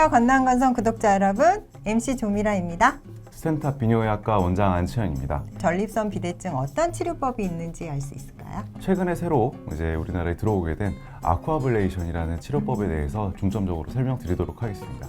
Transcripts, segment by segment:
안녕하세요. 건강건성 구독자 여러분, MC 조미라입니다. 스텐탑 비뇨의학과 원장 안치현입니다. 전립선 비대증 어떤 치료법이 있는지 알 수 있을까요? 최근에 새로 이제 우리나라에 들어오게 된 아쿠아블레이션이라는 치료법에 대해서 중점적으로 설명드리도록 하겠습니다.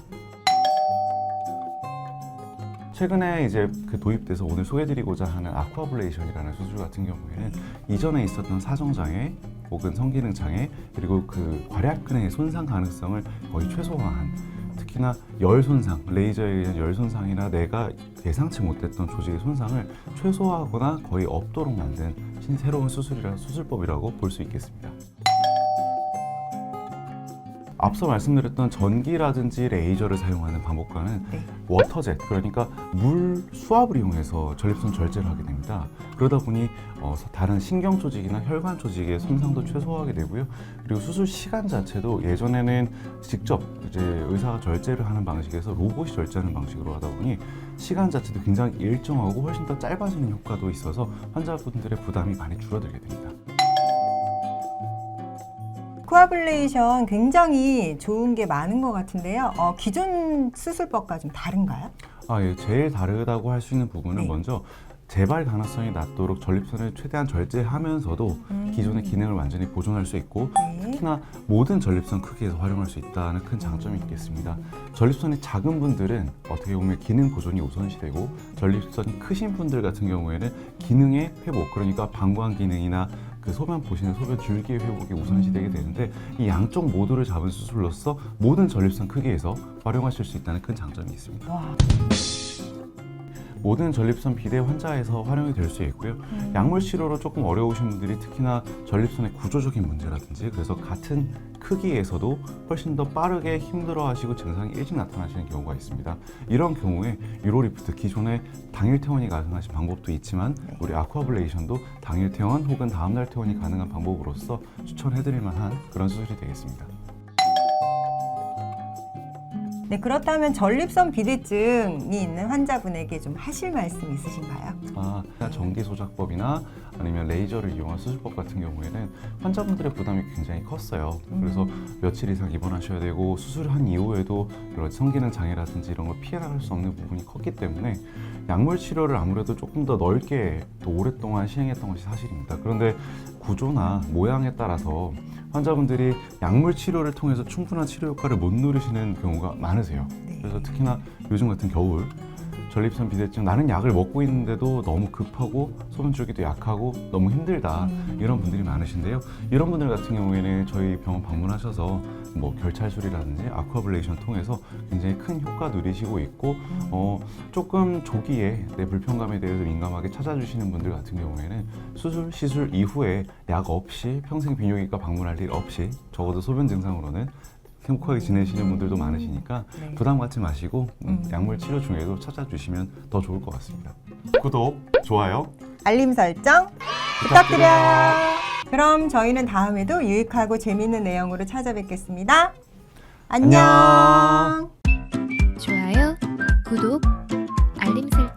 최근에 이제 도입돼서 오늘 소개드리고자 하는 아쿠아블레이션이라는 수술 같은 경우에는 이전에 있었던 사정장애 혹은 성기능장애 그리고 괄약근의 손상 가능성을 거의 최소화한, 특히나 열 손상, 레이저에 의한 열 손상이나 내가 예상치 못했던 조직의 손상을 최소화하거나 거의 없도록 만든 새로운 수술법이라고 볼 수 있겠습니다. 앞서 말씀드렸던 전기라든지 레이저를 사용하는 방법과는 워터젯, 그러니까 물 수압을 이용해서 전립선 절제를 하게 됩니다. 그러다 보니 다른 신경 조직이나 혈관 조직의 손상도 최소화하게 되고요. 그리고 수술 시간 자체도 예전에는 직접 이제 의사가 절제를 하는 방식에서 로봇이 절제하는 방식으로 하다 보니 시간 자체도 굉장히 일정하고 훨씬 더 짧아지는 효과도 있어서 환자분들의 부담이 많이 줄어들게 됩니다. 아쿠아블레이션 굉장히 좋은 게 많은 것 같은데요. 기존 수술법과 좀 다른가요? 예, 제일 다르다고 할 수 있는 부분은 먼저 재발 가능성이 낮도록 전립선을 최대한 절제하면서도 기존의 기능을 완전히 보존할 수 있고 특히나 모든 전립선 크기에서 활용할 수 있다는 큰 장점이 있겠습니다. 전립선이 작은 분들은 어떻게 보면 기능 보존이 우선시되고 전립선이 크신 분들 같은 경우에는 기능의 회복, 그러니까 방광 기능이나 소변 보시는 소변 줄기의 회복이 우선시되게 되는데 이 양쪽 모두를 잡은 수술로서 모든 전립선 크기에서 활용하실 수 있다는 큰 장점이 있습니다. 와. 모든 전립선 비대 환자에서 활용이 될 수 있고요. 약물 치료로 조금 어려우신 분들이 특히나 전립선의 구조적인 문제라든지 그래서 같은 크기에서도 훨씬 더 빠르게 힘들어하시고 증상이 일찍 나타나시는 경우가 있습니다. 이런 경우에 유로리프트, 기존에 당일 퇴원이 가능하신 방법도 있지만 우리 아쿠아블레이션도 당일 퇴원 혹은 다음날 퇴원이 가능한 방법으로서 추천해드릴 만한 그런 수술이 되겠습니다. 네, 그렇다면 전립선 비대증이 있는 환자분에게 좀 하실 말씀 있으신가요? 전기 소작법이나 아니면 레이저를 이용한 수술법 같은 경우에는 환자분들의 부담이 굉장히 컸어요. 그래서 며칠 이상 입원하셔야 되고 수술한 이후에도 여러 성기능 장애라든지 이런 걸 피해 나갈 수 없는 부분이 컸기 때문에 약물 치료를 아무래도 조금 더 넓게 또 오랫동안 시행했던 것이 사실입니다. 그런데 구조나 모양에 따라서 환자분들이 약물 치료를 통해서 충분한 치료 효과를 못 누리시는 경우가 많으세요. 그래서 특히나 요즘 같은 겨울 전립선 비대증, 나는 약을 먹고 있는데도 너무 급하고 소변줄기도 약하고 너무 힘들다, 이런 분들이 많으신데요. 이런 분들 같은 경우에는 저희 병원 방문하셔서 결찰술이라든지 아쿠아블레이션 통해서 굉장히 큰 효과 누리시고 있고 조금 조기에 내 불편감에 대해서 민감하게 찾아주시는 분들 같은 경우에는 수술, 시술 이후에 약 없이 평생 비뇨기과 방문할 일 없이 적어도 소변 증상으로는 행복하게 지내시는 분들도 많으시니까 부담 갖지 마시고 약물 치료 중에도 찾아주시면 더 좋을 것 같습니다. 구독, 좋아요, 알림 설정 부탁드려요. 그럼 저희는 다음에도 유익하고 재미있는 내용으로 찾아뵙겠습니다. 안녕. 좋아요, 구독, 알림 설정